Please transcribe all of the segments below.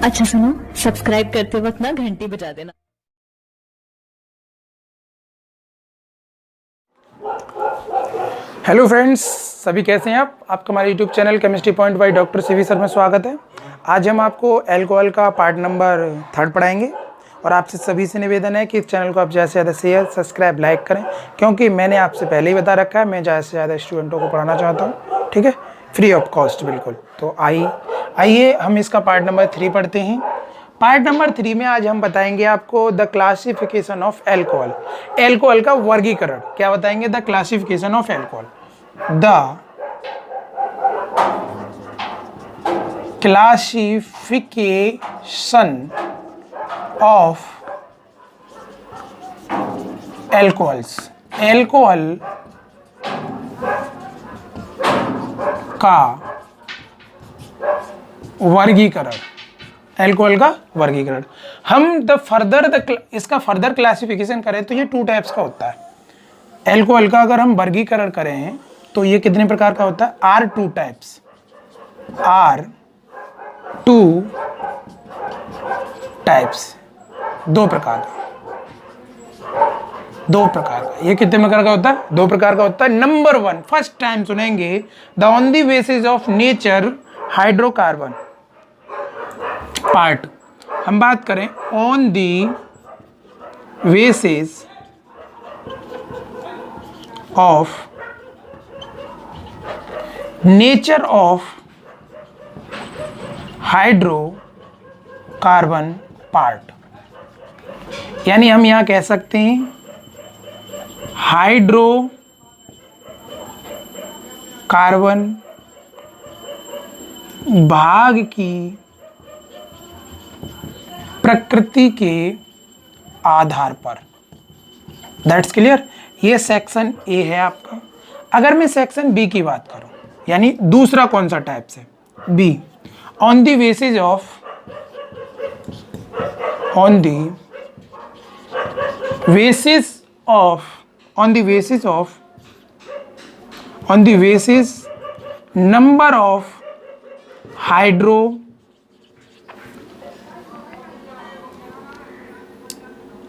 अच्छा सुनो, सब्सक्राइब करते वक्त ना घंटी बजा देना। हेलो फ्रेंड्स, सभी कैसे हैं आप? आपका हमारे YouTube channel chemistry point by doctor CV sir में स्वागत है। आज हम आपको अल्कोहल का पार्ट नंबर 3 पढ़ाएंगे और आपसे सभी से निवेदन है कि इस चैनल को आप ज़्यादा से ज़्यादा शेयर, सब्सक्राइब, लाइक करें, क्योंकि मैंने आपसे पहले ही बता रखा है मैं ज़्यादा से ज़्यादा स्टूडेंटों को पढ़ाना चाहता हूँ, ठीक है, फ्री ऑफ कॉस्ट बिल्कुल। तो आइए हम इसका पार्ट नंबर 3 पढ़ते हैं। पार्ट नंबर 3 में आज हम बताएंगे आपको the classification of alcohol, alcohol का वर्गीकरण। क्या बताएंगे? The classification of alcohol, the classification of alcohols, alcohol का वर्गीकरण, एल्कोहल का वर्गीकरण। हम इसका फर्दर क्लासिफिकेशन करें तो ये 2 टाइप्स का होता है। एल्कोहल का अगर हम वर्गीकरण करें तो ये कितने प्रकार का होता है? R2 टाइप्स, R2 टाइप्स, 2 प्रकार का, 2 प्रकार का। ये कितने प्रकार का होता है? 2 प्रकार का होता है। नंबर 1, फर्स्ट टाइम सुनेंगे, the on the basis of nature hydrocarbon part. हम बात करें on the basis of nature of hydrocarbon part, यानी हम यहां कह सकते हैं हाइड्रोकार्बन भाग की प्रकृति के आधार पर। That's clear. ये सेक्शन ए है आपका। अगर मैं सेक्शन बी की बात करूं, यानी दूसरा कौन सा टाइप से? B, on the basis of, on the basis of, on the basis of, on the basis number of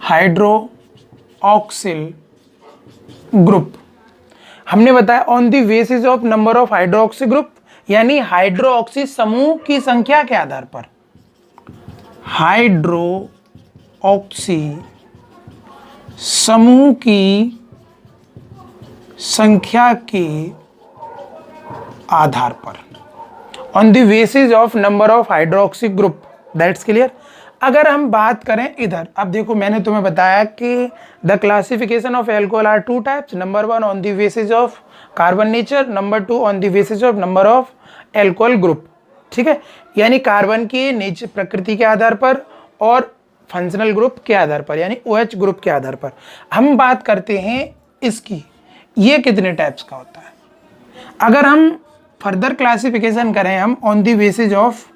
hydroxyl group. हमने बताया on the basis of number of hydroxy group, यानी हाइड्रोक्सी समूह की संख्या के आधार पर, हाइड्रोक्सी समूह की संख्या के आधार पर, on the basis of number of hydroxy group. That's clear. अगर हम बात करें इधर, अब देखो मैंने तुम्हें बताया कि the classification of alcohol are 2 types. Number 1 on the basis of carbon nature, number 2 on the basis of number of alcohol group, ठीक है, यानी कार्बन की नेचर प्रकृति के आधार पर और फंक्शनल ग्रुप के आधार पर, यानी OH ग्रुप के आधार पर। हम बात करते हैं इसकी, ये कितने टाइप्स का होता है। अगर हम फर्दर क्लासिफिकेशन करें हम on the basis of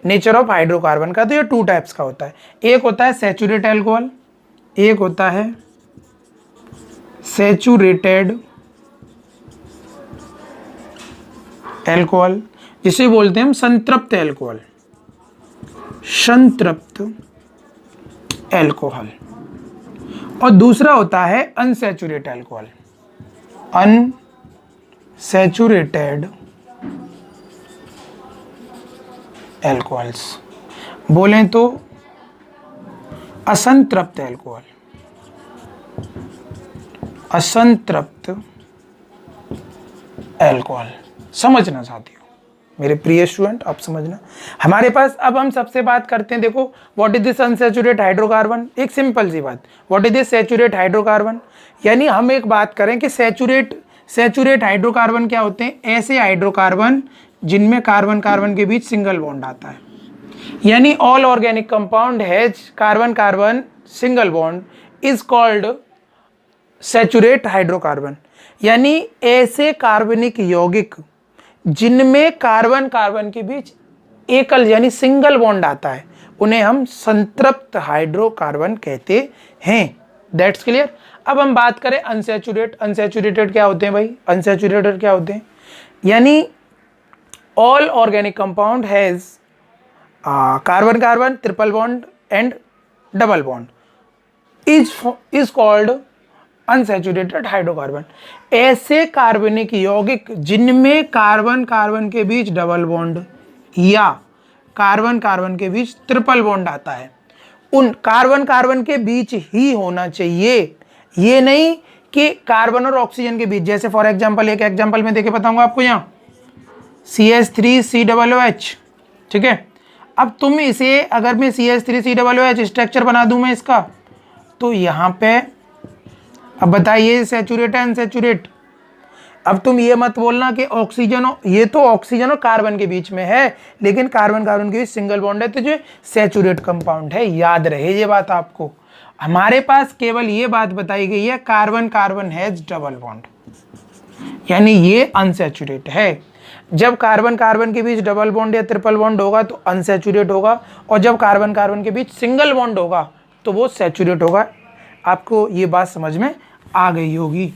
nature of hydrocarbon का, तो ये 2 टाइप्स का होता है। एक होता है सैचुरेट एल्कोहल, एक होता है सैचुरेटेड एल्कोहल, जिसे बोलते हैं हम संतृप्त एल्कोहल, संतृप्त एल्कोहल। और दूसरा होता है अनसैचुरेटेड एल्कोहल, अनसैचुरेटेड एल्कोहल्स, बोलें तो असंतृप्त एल्कोहल, असंतृप्त एल्कोहल। समझना साथियों, मेरे प्रिय स्टूडेंट, आप समझना। हमारे पास अब हम सबसे बात करते हैं, देखो what is this unsaturated hydrocarbon. एक सिंपल सी बात, what is this saturate hydrocarbon, यानी हम एक बात करें कि सैचुरेट हाइड्रोकार्बन क्या होते हैं? ऐसे हाइड्रोकार्बन जिनमें कार्बन कार्बन के बीच सिंगल बॉन्ड आता है, यानी all organic compound has carbon carbon single bond is called saturate hydrocarbon, यानी ऐसे कार्बनिक यौगिक जिनमें कार्बन कार्बन के बीच एकल यानी सिंगल बॉन्ड आता है, उन्हें हम संतृप्त हाइड्रोकार्बन कहते हैं। That's clear. अब हम बात करें अनसैचुरेटेड क्या होते हैं भाई? अनसैचुरेटेड क्या होते हैं? यानी all organic compound has carbon carbon triple bond and double bond is called unsaturated hydrocarbon. ऐसे कार्बनिक यौगिक जिनमें कार्बन कार्बन के बीच डबल बॉन्ड या कार्बन कार्बन के बीच ट्रिपल बॉन्ड आता है, उन कार्बन कार्बन के बीच ही होना चाहिए, ये नहीं कि कार्बन और ऑक्सीजन के बीच। जैसे फॉर एग्जांपल, एक एग्जांपल में देके बताऊंगा आपको, यहाँ CH3COOH, ठीक है। अब तुम इसे, अगर मैं CH3COOH स्ट्रक्चर बना दूं मैं इसका, तो यहाँ पे अब बताइए सैचुरेट है अनसैचुरेट। अब तुम ये मत बोलना कि ऑक्सीजन, ये तो ऑक्सीजन और कार्बन के बीच में है, लेकिन कार्बन कार्बन के बीच सिंगल बॉन्ड है, तो जो सैचुरेट कंपाउंड है। याद रहे ये बात आपको। हमारे पास केवल ये बात बताई गई है carbon carbon has double bond, यानी ये अनसैचुरेट है। जब कार्बन कार्बन के बीच डबल बॉन्ड या ट्रिपल बॉन्ड होगा तो अनसैचुरेट होगा, और जब कार्बन कार्बन के बीच सिंगल बॉन्ड होगा तो वो सैचुरेट होगा। आपको ये बात समझ में आ गई होगी।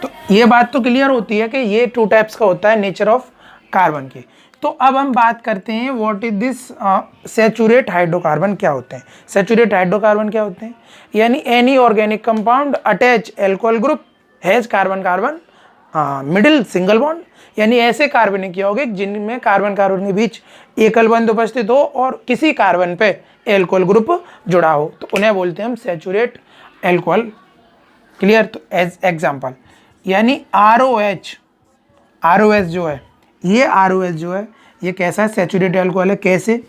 तो ये बात तो क्लियर होती है कि ये 2 टाइप्स का होता है नेचर ऑफ कार्बन की। तो अब हम बात करते हैं what is this saturate hydrocarbon क्या होते हैं। सैचुरेट हाइड्रोकार्बन क्या होते हैं, यानी any organic compound attach alcohol group has carbon carbon middle single bond, यानी ऐसे कार्बनिक यौगिक जिनमें कार्बन कार्बन के बीच एकल बंध उपस्थित हो और किसी कार्बन पे एल्कोहल ग्रुप जुड़ा हो, तो उन्हें बोलते हैं हम सैचुरेट एल्कोहल। क्लियर। तो एज एग्जांपल, यानी ROH जो है, ये ROH जो है ये कैसा है, सैचुरेट एल्कोहल है। कैसे,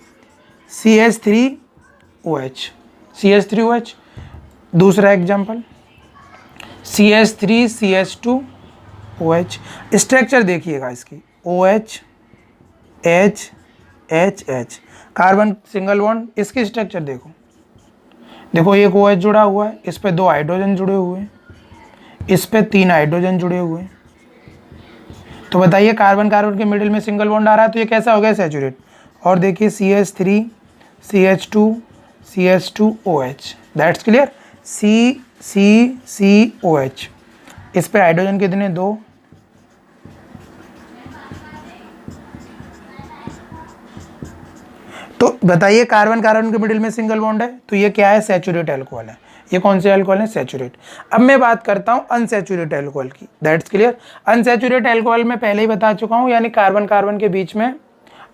CH3OH। दूसरा एग्जांपल CH3CH2OH। स्ट्रक्चर देखिएगा इसकी, OH H H H, carbon single bond. इसकी स्ट्रक्चर देखो, देखो एक OH जुड़ा हुआ है, इस पे 2 हाइड्रोजन जुड़े हुए हैं, इस पे 3 हाइड्रोजन जुड़े हुए हैं। तो बताइए कार्बन कार्बन के मिडिल में सिंगल बॉन्ड आ रहा है, तो ये कैसा हो गया, सैचुरेट। और देखिए CH3CH2CH2OH, दैट्स क्लियर। COH, इस पे हाइड्रोजन कितने, 2। तो बताइए कार्बन कार्बन के मिडिल में सिंगल बॉन्ड है, तो ये क्या है, सैचुरेट एल्कोहल है। ये कौन से एल्कोहल है, सैचुरेट। अब मैं बात करता हूँ अनसैचुरेट एल्कोहल की, दैट्स क्लियर। अनसैचुरेट एल्कोहल में पहले ही बता चुका हूँ, यानी कार्बन कार्बन के बीच में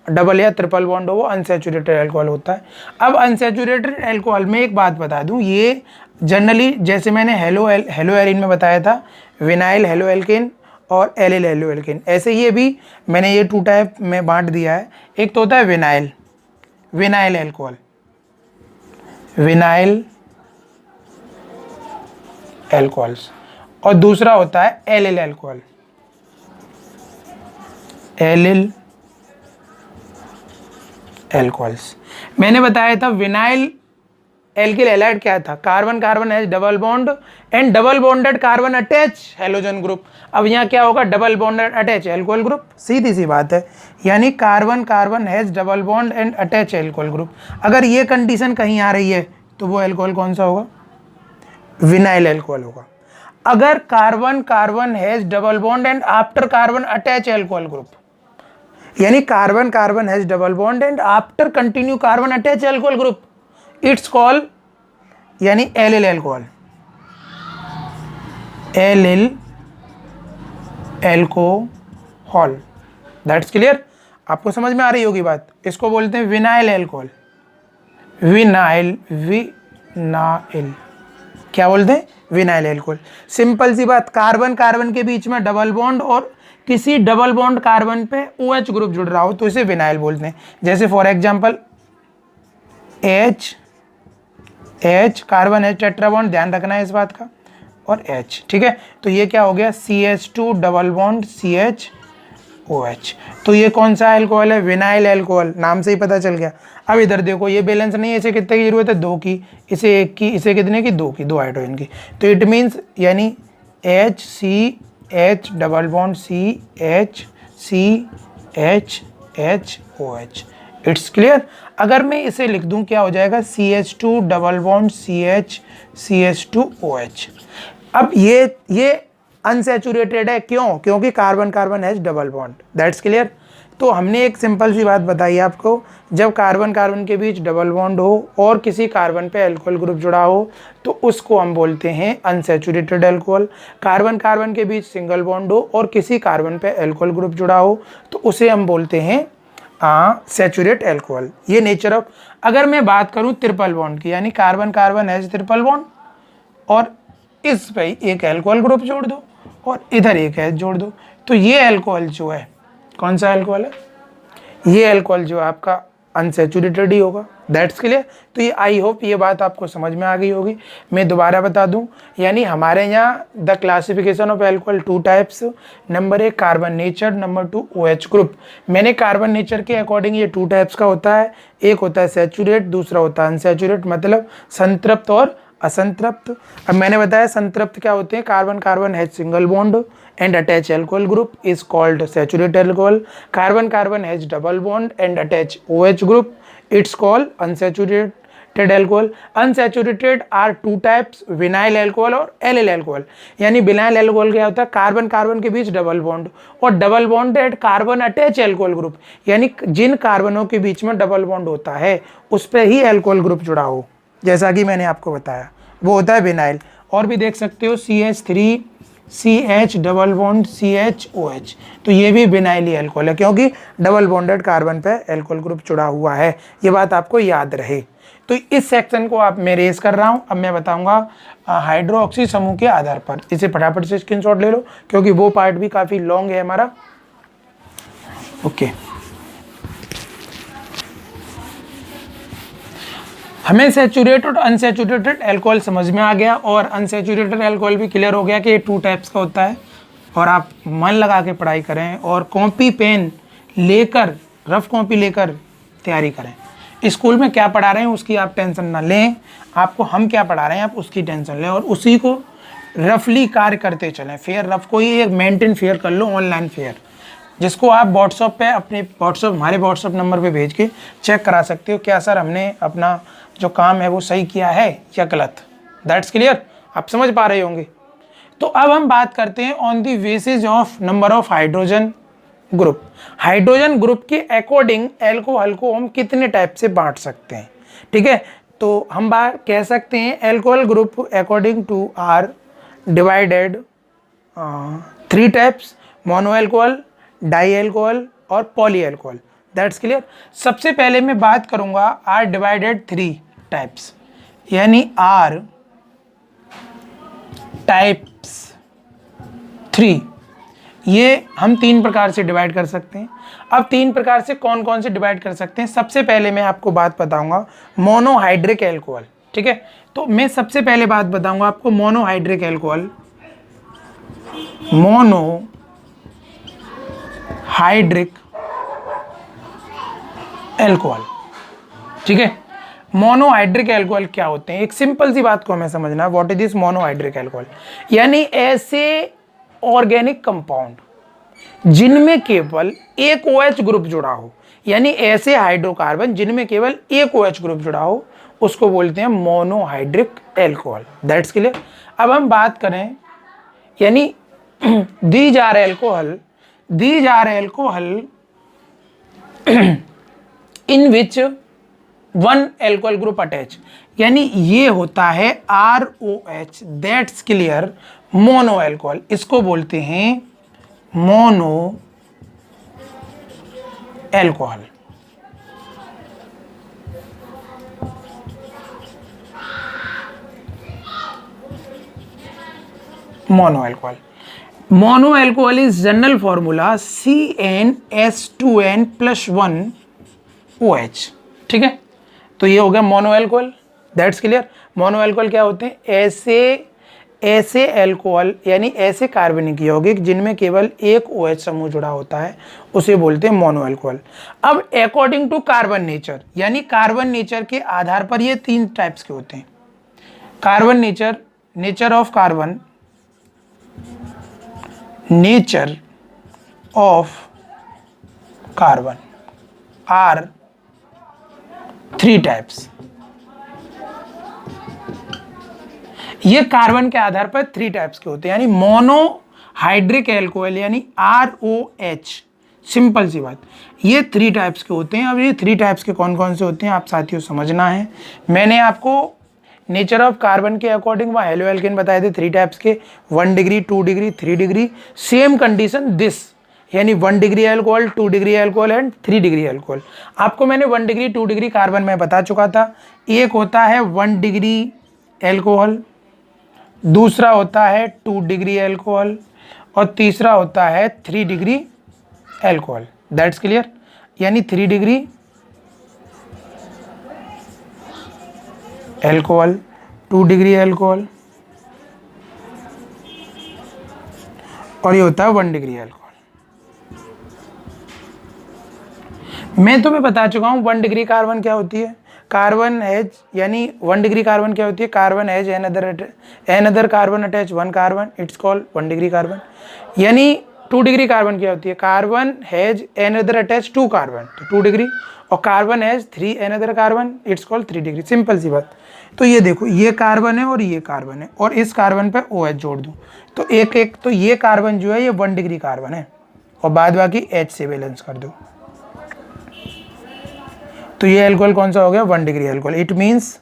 डबल या ट्रिपल बॉन्ड हो, वो अनसैचुरेटेड एल्कोहल होता है। अब अनसैचुरेटेड एल्कोहल में एक बात बता दूँ, ये जनरली जैसे मैंने हेलो एरिन में बताया था, विनाइल हेलो एल्केन और एलिल हेलो एल्केन, ऐसे ये भी मैंने ये 2 टाइप में बांट दिया है। एक तो होता है विनाइल एल्कोहल, विनाइल एल्कोहल्स, और दूसरा होता है एलिल एल्कोहल, एलिल एल्कोहल्स। मैंने बताया था विनाइल एल्किल हैलाइड क्या था, carbon carbon has double bond and double bonded carbon attach halogen group. अब यहाँ क्या होगा, double bonded attach alcohol group, सीधी सी बात है। यानी carbon carbon has double bond and attach alcohol group. अगर ये कंडीशन कहीं आ रही है तो वो एल्कोहल कौन सा होगा, विनाइल एल्कोहल होगा। अगर carbon carbon has double bond and after carbon attach alcohol group, यानी carbon carbon has double bond and after continue carbon attach alcohol group, it's call, यानी allyl alcohol, allyl alcohol, that's clear. आपको समझ में आ रही होगी बात। इसको बोलते हैं विनाइल एल्कोहल, विनाइल क्या बोलते हैं, विनाइल एल्कोहल। सिंपल सी बात, कार्बन कार्बन के बीच में डबल बॉन्ड और किसी डबल बॉन्ड कार्बन पे OH ग्रुप जुड़ रहा हो तो इसे विनाइल बोलते हैं। जैसे for example H carbon H tetra bond, ध्यान रखना है इस बात का, और H, ठीक है। तो ये क्या हो गया, CH2 डबल बॉन्ड CHOH। तो ये कौन सा एल्कोहल है, विनाइल एल्कोहल, नाम से ही पता चल गया। अब इधर देखो, ये बैलेंस नहीं है, इसे कितने की जरूरत है, 2 की, इसे 1 की, इसे कितने की, 2 की, 2 हाइड्रोजन की। तो इट मीन्स, यानी HCH double bond CHCHHOH, it's clear. अगर मैं इसे लिख दूं क्या हो जाएगा, CH2 डबल बॉन्ड CH2OH। अब ये अनसैचुरेटेड है, क्यों, क्योंकि carbon carbon has double bond, that's clear. तो हमने एक सिंपल सी बात बताई आपको, जब कार्बन कार्बन के बीच डबल बॉन्ड हो और किसी कार्बन पे अल्कोहल ग्रुप जुड़ा हो तो उसको हम बोलते हैं अनसैचुरेटेड अल्कोहल। कार्बन कार्बन के बीच सिंगल बॉन्ड हो और किसी कार्बन पे अल्कोहल ग्रुप जुड़ा हो तो उसे हम बोलते हैं सैचुरेट अल्कोहल। ये नेचर ऑफ। अगर मैं बात करूं ट्रिपल बॉन्ड की, यानी carbon carbon has triple bond और इस पे एक अल्कोहल ग्रुप जोड़ दो और इधर एक है जोड़ दो, तो ये अल्कोहल जो है, कौन सा अल्कोहल है, ये अल्कोहल जो है आपका अनसैचुरेटेड ही होगा। That's clear. तो ये आई होप ये बात आपको समझ में आ गई होगी। मैं दोबारा बता दूं, यानी हमारे यहाँ the classification of alcohol 2 types. Number 1 carbon nature, number 2 OH group. मैंने कार्बन नेचर के अकॉर्डिंग ये 2 टाइप्स का होता है, एक होता है सैचुरेट, दूसरा होता है अनसैचुरेट, मतलब संतृप्त और असंतृप्त। अब मैंने बताया संतृप्त क्या होते हैं, carbon carbon has single bond and attach alcohol group is called saturated alcohol. Carbon carbon has double bond and attach OH group, it's called unsaturated alcohol. Unsaturated are 2 types, vinyl alcohol और allyl alcohol। यानी vinyl alcohol क्या होता है, carbon carbon के बीच double bond और double bond at carbon attach alcohol group, यानी जिन कार्बनों के बीच में डबल बॉन्ड होता है उस पर ही अल्कोहल ग्रुप जुड़ा हो, जैसा कि मैंने आपको बताया, वो होता है विनाइल। और भी देख सकते हो CH3 CH double bond CHOH, तो ये भी विनाइली अल्कोहल है क्योंकि डबल बॉन्डेड कार्बन पे अल्कोहल ग्रुप जुड़ा हुआ है। ये बात आपको याद रहे। तो इस सेक्शन को आप मैं रेस कर रहा हूँ। अब मैं बताऊंगा हाइड्रोक्सी समूह के आधार पर। इसे फटाफट से स्क्रीनशॉट ले लो क्योंकि वो पार्ट भी काफ़ी लॉन्ग है हमारा। ओके, हमें सैचुरेटेड और अनसैचुरेटेड अल्कोहल समझ में आ गया और अनसैचुरेटेड अल्कोहल भी क्लियर हो गया कि ये 2 टाइप्स का होता है। और आप मन लगा के पढ़ाई करें और कॉपी पेन लेकर, रफ कॉपी लेकर तैयारी करें। स्कूल में क्या पढ़ा रहे हैं उसकी आप टेंशन ना लें, आपको हम क्या पढ़ा रहे हैं आप उसकी टेंशन लें और उसी को रफली कार्य करते चलें। फेयर रफ को ही एक मेंटेन फेयर कर लो, ऑनलाइन फेयर, जिसको आप व्हाट्सअप पे अपने हमारे व्हाट्सअप नंबर पे भेज के चेक करा सकते हो क्या सर हमने अपना जो काम है वो सही किया है या गलत। दैट्स क्लियर, आप समझ पा रहे होंगे। तो अब हम बात करते हैं on the basis of number of hydrogen group. Hydrogen group के अकॉर्डिंग अल्कोहल को हम कितने टाइप से बांट सकते हैं, ठीक है। तो हम बात कह सकते हैं alcohol group according to are divided 3 types, mono alcohol, di alcohol और पॉली अल्कोहल। That's clear. सबसे पहले मैं बात करूंगा आर डिवाइडेड 3 टाइप्स, यानी आर टाइप्स 3, ये हम 3 प्रकार से डिवाइड कर सकते हैं। अब 3 प्रकार से कौन कौन से डिवाइड कर सकते हैं, सबसे पहले मैं आपको बात बताऊंगा मोनोहाइड्रिक अल्कोहल, ठीक है। तो मैं सबसे पहले बात बताऊंगा आपको मोनोहाइड्रिक अल्कोहल, मोनोहाइड्रिक अल्कोहल, ठीक है। मोनोहाइड्रिक अल्कोहल क्या होते हैं, एक सिंपल सी बात को हमें समझना है, what is this monohydric alcohol, यानी ऐसे ऑर्गेनिक कंपाउंड जिनमें केवल एक OH ग्रुप जुड़ा हो, यानी ऐसे हाइड्रोकार्बन जिनमें केवल एक OH ग्रुप जुड़ा हो उसको बोलते हैं मोनोहाइड्रिक अल्कोहल। That's clear. अब हम बात करें, यानी these are alcohol in which 1 alcohol group attach, यानी ये होता है ROH, that's clear, mono alcohol. इसको बोलते हैं mono alcohol. Mono alcohol, mono alcohol is general formula CnS2n+1OH, ठीक है। तो ये हो गया mono alcohol. That's clear. Mono alcohol क्या होते हैं, ऐसे अल्कोहल यानी ऐसे कार्बनिक यौगिक जिनमें केवल एक OH समूह जुड़ा होता है उसे बोलते हैं मोनो अल्कोहल। अब अकॉर्डिंग टू कार्बन नेचर, यानी कार्बन नेचर के आधार पर ये 3 टाइप्स के होते हैं। Carbon nature of carbon, nature of carbon are 3 types. ये कार्बन के आधार पर 3 टाइप्स के होते हैं, यानी मोनोहाइड्रिक अल्कोहल यानी ROH सिंपल सी बात। ये 3 टाइप्स के होते हैं। अब ये 3 टाइप्स के कौन कौन से होते हैं आप साथियों समझना है। मैंने आपको नेचर ऑफ कार्बन के अकॉर्डिंग वहाँ हेलो एल्केन बताए थे 3 टाइप्स के, 1 degree, 2 degree, 3 degree. Same condition this, यानी 1 degree alcohol, 2 degree alcohol and 3 degree alcohol. आपको मैंने 1 डिग्री 2 डिग्री कार्बन में बता चुका था। एक होता है 1 डिग्री अल्कोहल, दूसरा होता है 2 डिग्री अल्कोहल और तीसरा होता है 3 डिग्री अल्कोहल। That's clear. यानी 3 डिग्री अल्कोहल, 2 डिग्री अल्कोहल और ये होता है 1 डिग्री अल्कोहल। मैं तुम्हें बता चुका हूँ 1 डिग्री कार्बन क्या होती है। कार्बन हैज, यानी 1 डिग्री कार्बन क्या होती है, carbon has another carbon attach 1 carbon, it's called 1 degree carbon. यानी 2 डिग्री कार्बन क्या होती है, carbon has another attach 2 carbon, तो 2 डिग्री, और carbon has 3 another carbon, it's called 3 degree. Simple सी बात। तो ये देखो, ये कार्बन है और ये कार्बन है और इस कार्बन पे OH जोड़ दूँ तो एक तो ये कार्बन जो है ये 1 डिग्री कार्बन है और बाद बाकी H से बैलेंस कर दो तो ये अल्कोहल कौन सा हो गया, 1 degree alcohol. It means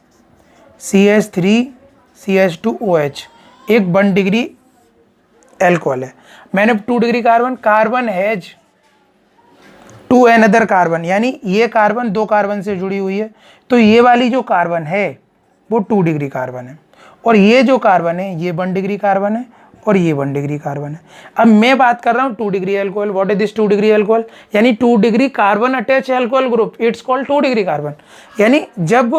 CH3CH2OH एक 1 डिग्री अल्कोहल है। मैंने 2 degree carbon has 2 another carbon, यानी ये कार्बन 2 कार्बन से जुड़ी हुई है, तो ये वाली जो कार्बन है वो 2 डिग्री कार्बन है और ये जो कार्बन है ये 1 डिग्री कार्बन है और ये 1 डिग्री कार्बन है। अब मैं बात कर रहा हूँ 2 degree alcohol. What is this 2 degree alcohol, यानी 2 degree carbon attach alcohol group, it's called 2 degree carbon. यानी जब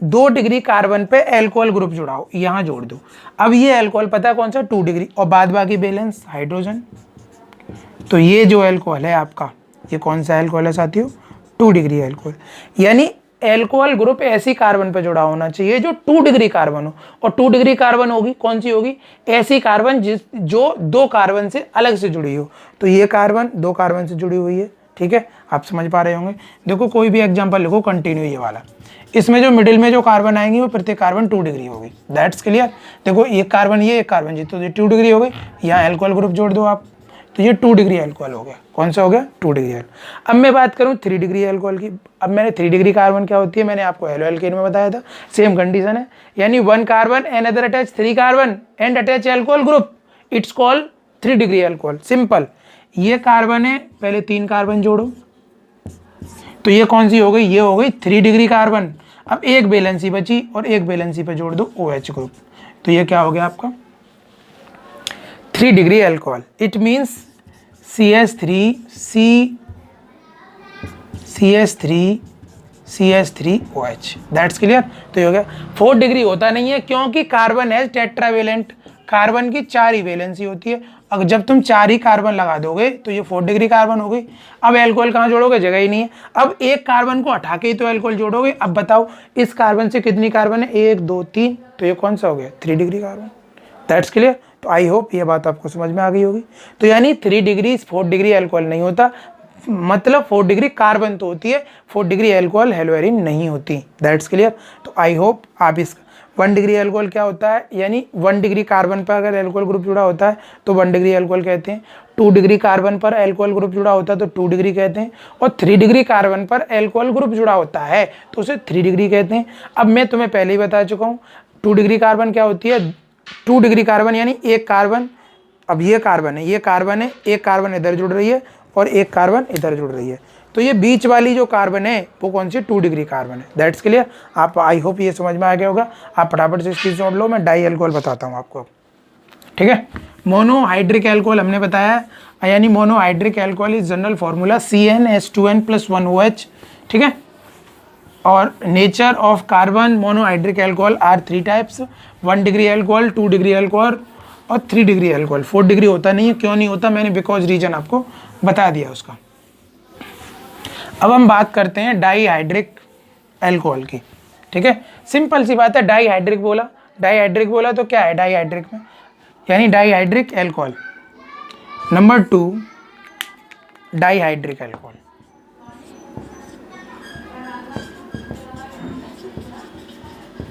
2 डिग्री कार्बन पे अल्कोहल ग्रुप जुड़ाओ, यहाँ जोड़ दो। अब ये अल्कोहल पता है कौन सा, 2 डिग्री और बाद बाकी बैलेंस हाइड्रोजन। तो ये जो अल्कोहल है आपका, ये कौन सा अल्कोहल है साथियों, 2 डिग्री अल्कोहल। यानी एल्कोहल ग्रुप ऐसी कार्बन पे जुड़ा होना चाहिए जो 2 डिग्री कार्बन हो, और 2 डिग्री कार्बन होगी कौन सी होगी, ऐसी कार्बन जो 2 कार्बन से अलग से जुड़ी हो। तो ये कार्बन 2 कार्बन से जुड़ी हुई है, ठीक है, आप समझ पा रहे होंगे। देखो कोई भी एग्जांपल लिखो कंटिन्यू ये वाला, इसमें जो मिडिल में जो कार्बन आएंगी वो प्रत्येक कार्बन 2 डिग्री होगी। That's clear. देखो एक कार्बन ये, एक कार्बन जी, तो ये 2 डिग्री हो गई। यहाँ एल्कोहल ग्रुप जोड़ दो आप, तो ये 2 डिग्री अल्कोहल हो गया। कौन सा हो गया, 2 डिग्री अल्कोहल। अब मैं बात करूँ 3 डिग्री अल्कोहल की। अब मैंने 3 डिग्री कार्बन क्या होती है मैंने आपको हेलो एल्केन में बताया था, सेम कंडीशन है। यानी 1 carbon another attach 3 carbon and attach alcohol group, it's called 3 degree alcohol. Simple. ये कार्बन है, पहले 3 कार्बन जोड़ो, तो ये कौन सी हो गई, ये हो गई 3 डिग्री कार्बन। अब एक बैलेंसी बची और एक बैलेंसी पे जोड़ दो OH ग्रुप, तो ये क्या हो गया आपका 3 degree alcohol. It means CH3OH। That's clear. तो ये हो गया। 4 डिग्री होता नहीं है क्योंकि कार्बन है टेट्रावेलेंट, कार्बन की 4 ही वैलेंसी होती है। अगर जब तुम 4 ही कार्बन लगा दोगे तो ये 4 डिग्री कार्बन हो गई। अब अल्कोहल कहाँ जोड़ोगे, जगह ही नहीं है। अब एक कार्बन को हटा के ही तो अल्कोहल जोड़ोगे। अब बताओ इस कार्बन से कितनी कार्बन है, 1 2 3, तो ये कौन सा हो गया 3 डिग्री कार्बन। That's clear. तो आई होप ये बात आपको समझ में आ गई होगी। तो यानी 3 डिग्री 4 डिग्री अल्कोहल नहीं होता, मतलब 4 डिग्री कार्बन तो होती है, 4 डिग्री अल्कोहल हेलोएरिन नहीं होती। That's clear. तो आई होप आप इस 1 डिग्री अल्कोहल क्या होता है, यानी 1 डिग्री कार्बन पर अगर अल्कोहल ग्रुप जुड़ा होता है तो 1 डिग्री अल्कोहल कहते हैं। 2 डिग्री कार्बन पर अल्कोहल ग्रुप जुड़ा होता है तो 2 डिग्री कहते हैं, और 3 डिग्री कार्बन पर अल्कोहल ग्रुप जुड़ा होता है तो उसे 3 डिग्री कहते हैं। अब मैं तुम्हें पहले ही बता चुका हूँ 2 डिग्री कार्बन क्या होती है, 2 डिग्री कार्बन यानी एक कार्बन, अब ये कार्बन है, ये कार्बन है, एक कार्बन इधर जुड़ रही है और एक कार्बन इधर जुड़ रही है, तो ये बीच वाली जो कार्बन है वो कौन सी 2 डिग्री कार्बन है। That's clear. आप आई होप ये समझ में आ गया होगा। आप फटाफट से स्क्रीनशॉट लो, मैं डाई अल्कोहल बताता हूँ आपको, ठीक है। मोनोहाइड्रिक अल्कोहल हमने बताया, यानी monohydric alcohol is general formula CnH2n+1OH, ठीक है। और nature of carbon monohydric alcohol are 3 types, 1 degree alcohol, 2 degree alcohol और 3 डिग्री अल्कोहल। 4 डिग्री होता नहीं है, क्यों नहीं होता मैंने बिकॉज रीजन आपको बता दिया उसका। अब हम बात करते हैं डाईहाइड्रिक अल्कोहल की, ठीक है। सिंपल सी बात है, डाईहाइड्रिक बोला तो क्या है डाईहाइड्रिक में, यानी dihydric alcohol. Number 2 dihydric alcohol,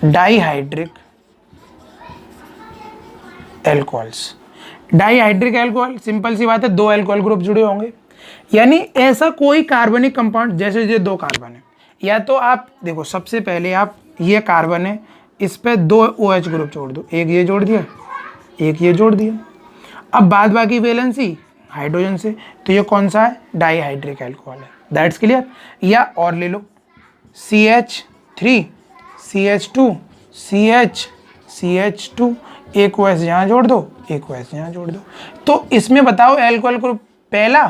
dihydric alcohols. Dihydric alcohol simple सी बात है, 2 अल्कोहल ग्रुप जुड़े होंगे। यानी ऐसा कोई कार्बनिक कंपाउंड, जैसे ये 2 कार्बन है, या तो आप देखो सबसे पहले आप ये कार्बन है, इस पे 2 OH ग्रुप जोड़ दो, एक ये जोड़ दिया, एक ये जोड़ दिया। अब बाद बाकी वैलेंसी हाइड्रोजन से, तो ये कौन सा है, डाईहाइड्रिक अल्कोहल है। That's clear. या और ले लो CH3 CH2 CH CH2, एक OH यहाँ जोड़ दो, एक OH यहाँ जोड़ दो। तो इसमें बताओ अल्कोहल ग्रुप पहला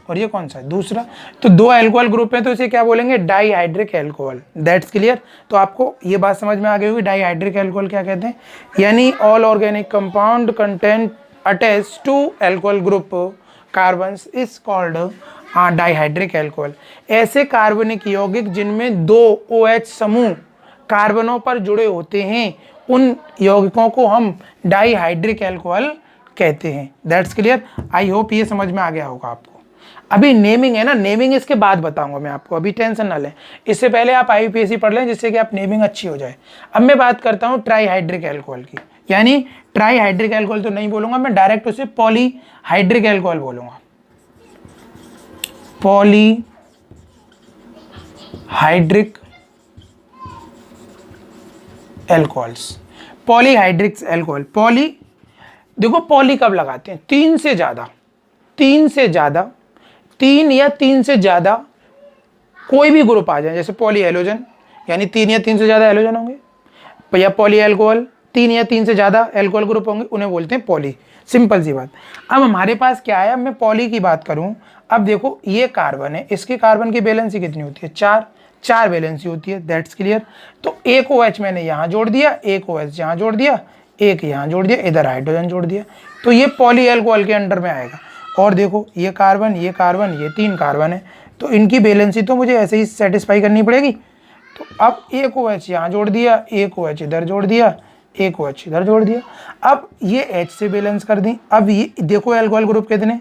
और ये कौन सा है, दूसरा। तो 2 अल्कोहल ग्रुप है तो इसे क्या बोलेंगे, डाईहाइड्रिक अल्कोहल। That's clear. तो आपको ये बात समझ में आ गई होगी डाईहाइड्रिक अल्कोहल क्या कहते हैं। यानी all organic compound content attach to alcohol group carbons is called dihydric alcohol. ऐसे कार्बनिक यौगिक जिनमें 2 OH समूह कार्बनों पर जुड़े होते हैं, उन यौगिकों को हम डाईहाइड्रिक अल्कोहल कहते हैं। That's clear. आई होप ये समझ में आ गया होगा आपको। अभी नेमिंग है ना, नेमिंग इसके बाद बताऊंगा मैं आपको, अभी टेंशन ना लें। इससे पहले आप IUPAC पढ़ लें जिससे कि आप नेमिंग अच्छी हो जाए। अब मैं बात करता हूँ ट्राईहाइड्रिक अल्कोहल की। यानी ट्राईहाइड्रिक अल्कोहल तो नहीं बोलूंगा मैं, डायरेक्ट उसे पॉलीहाइड्रिक अल्कोहल बोलूंगा। Polyhydric alcohols, polyhydric alcohol. Poly देखो पॉली कब लगाते हैं, 3 से ज़्यादा, 3 या 3 से ज़्यादा कोई भी ग्रुप आ जाए, जैसे पॉली हेलोजन, यानी 3 या 3 से ज़्यादा हेलोजन होंगे, या पॉली अल्कोहल 3 या 3 से ज़्यादा अल्कोहल ग्रुप होंगे, उन्हें बोलते हैं पॉली। सिंपल सी बात। अब हमारे पास क्या है, अब मैं पॉली की बात करूं, अब देखो ये कार्बन है, इसके कार्बन की वैलेंसी कितनी होती है, 4 वैलेंसी होती है। That's clear. तो एक OH मैंने यहाँ जोड़ दिया, एक OH यहाँ जोड़ दिया, एक यहाँ जोड़ दिया, इधर हाइड्रोजन जोड़ दिया, तो ये पॉली अल्कोहल के अंडर में आएगा। और देखो ये कार्बन, ये 3 कार्बन है, तो इनकी वैलेंसी तो मुझे ऐसे ही सेटिस्फाई करनी पड़ेगी। तो अब एक OH यहाँ जोड़ दिया, एक OH इधर जोड़ दिया, एक OH इधर जोड़ दिया। अब ये H से बैलेंस कर दी। अब ये देखो अल्कोहल ग्रुप कितने,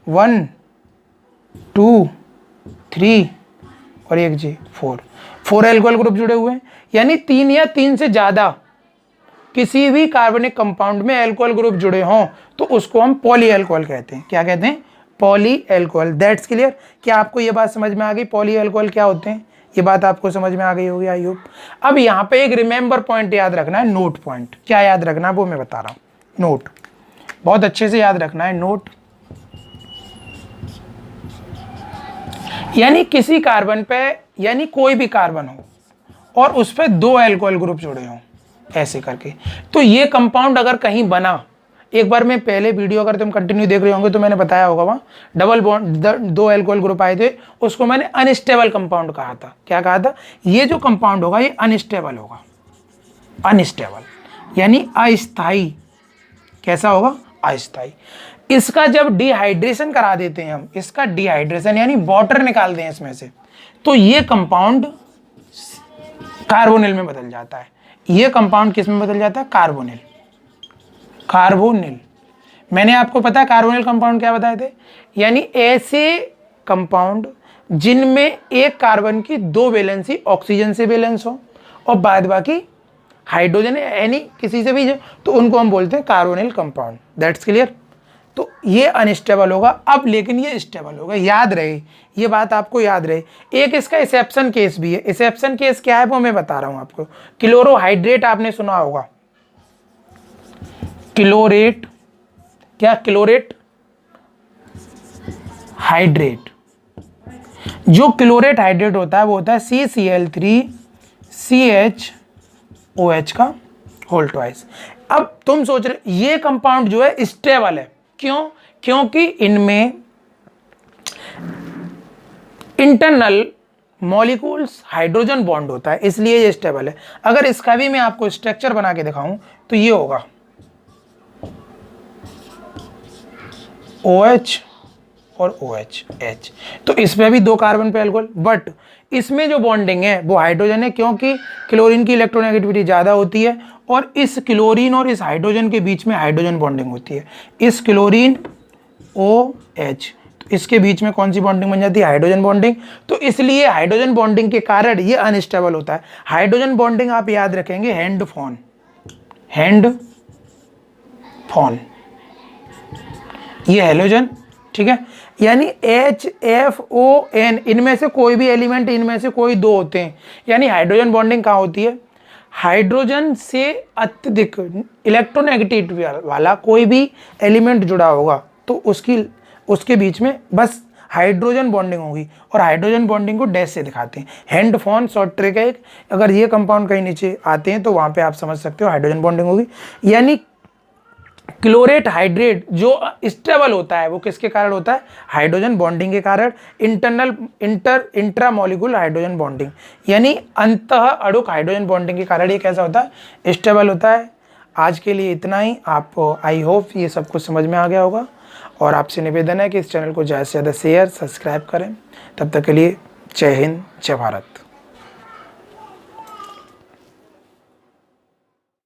1 2 3 और एक जी 4 अल्कोहल ग्रुप जुड़े हुए हैं। यानी 3 या 3 से ज़्यादा किसी भी कार्बनिक कंपाउंड में अल्कोहल ग्रुप जुड़े हों तो उसको हम पॉली अल्कोहल कहते हैं। क्या कहते हैं, पॉली अल्कोहल। That's clear. क्या आपको ये बात समझ में आ गई, पॉली अल्कोहल क्या होते हैं, ये बात आपको समझ में आ गई होगी आई होप। अब यहाँ पे एक रिमेंबर पॉइंट याद रखना है, नोट पॉइंट। क्या याद रखना है वो मैं बता रहा हूँ, नोट बहुत अच्छे से याद रखना है, नोट। यानी किसी कार्बन पे, यानी कोई भी कार्बन हो और उस पर 2 अल्कोहल ग्रुप जुड़े हों ऐसे करके, तो ये कंपाउंड अगर कहीं बना, एक बार मैं पहले वीडियो अगर तुम कंटिन्यू देख रहे होंगे तो मैंने बताया होगा, वहाँ डबल बॉन्ड 2 अल्कोहल ग्रुप आए थे, उसको मैंने अनस्टेबल कंपाउंड कहा था। क्या कहा था, ये जो कंपाउंड होगा ये अनस्टेबल होगा। अनस्टेबल यानी अस्थाई। कैसा होगा, अस्थाई। इसका जब डिहाइड्रेशन करा देते हैं हम, इसका डिहाइड्रेशन यानी वाटर निकाल दें इसमें से, तो ये कंपाउंड कार्बोनिल में बदल जाता है। ये कंपाउंड किस में बदल जाता है, कार्बोनिल। कार्बोनिल। मैंने आपको पता है कार्बोनिल कंपाउंड क्या बताए थे, यानी ऐसे कंपाउंड जिनमें एक कार्बन की 2 वैलेंसी ऑक्सीजन से वैलेंस हो और बाद बाकी हाइड्रोजन यानी किसी से भी, तो उनको हम बोलते हैं कार्बोनिल कंपाउंड। That's clear. तो ये अनस्टेबल होगा। अब लेकिन ये स्टेबल होगा, याद रहे ये बात, आपको याद रहे। एक इसका एक्सेप्शन केस भी है। एक्सेप्शन केस क्या है वो मैं बता रहा हूं आपको। क्लोरोहाइड्रेट आपने सुना होगा, क्लोरेट, क्या, क्लोरेट हाइड्रेट। जो क्लोरेट हाइड्रेट होता है वो होता है CCl3CHOH का होल ट्वाइस। अब तुम सोच रहे ये कंपाउंड जो है स्टेबल है, क्यों, क्योंकि इनमें इंटरनल मॉलिक्यूल्स हाइड्रोजन बॉन्ड होता है, इसलिए ये स्टेबल है। अगर इसका भी मैं आपको स्ट्रक्चर बना के दिखाऊं तो ये होगा OH और OH H, तो इसमें भी 2 कार्बन पे अल्कोहल, बट इसमें जो बॉन्डिंग है वो हाइड्रोजन है, क्योंकि क्लोरीन की इलेक्ट्रोनेगेटिविटी ज़्यादा होती है और इस क्लोरीन और इस हाइड्रोजन के बीच में हाइड्रोजन बॉन्डिंग होती है। इस क्लोरीन OH, तो इसके बीच में कौन सी बॉन्डिंग बन जाती है, हाइड्रोजन बॉन्डिंग। तो इसलिए हाइड्रोजन बॉन्डिंग के कारण ये अनस्टेबल होता है। हाइड्रोजन बॉन्डिंग आप याद रखेंगे हैंड फोन, हैंड फोन, ये हेलोजन, ठीक है, यानी HFON इनमें से कोई भी एलिमेंट, इनमें से कोई दो होते हैं। यानी हाइड्रोजन बॉन्डिंग कहाँ होती है, हाइड्रोजन से अत्यधिक इलेक्ट्रोनेगेटिविटी वाला कोई भी एलिमेंट जुड़ा होगा तो उसके बीच में बस हाइड्रोजन बॉन्डिंग होगी, और हाइड्रोजन बॉन्डिंग को डैश से दिखाते हैं, हैंड फॉन शॉर्ट ट्रिक है एक। अगर ये कंपाउंड कहीं नीचे आते हैं तो वहाँ पे आप समझ सकते हो हाइड्रोजन बॉन्डिंग होगी। यानी क्लोरेट हाइड्रेट जो स्टेबल होता है वो किसके कारण होता है, हाइड्रोजन बॉन्डिंग के कारण, इंट्रामोलिकुलर हाइड्रोजन बॉन्डिंग, यानी अंतः अणुक हाइड्रोजन बॉन्डिंग के कारण ये कैसा होता है, स्टेबल होता है। आज के लिए इतना ही। आप आई होप ये सब कुछ समझ में आ गया होगा, और आपसे निवेदन है कि इस चैनल को ज़्यादा से ज़्यादा शेयर सब्सक्राइब करें। तब तक के लिए जय हिंद, जय भारत।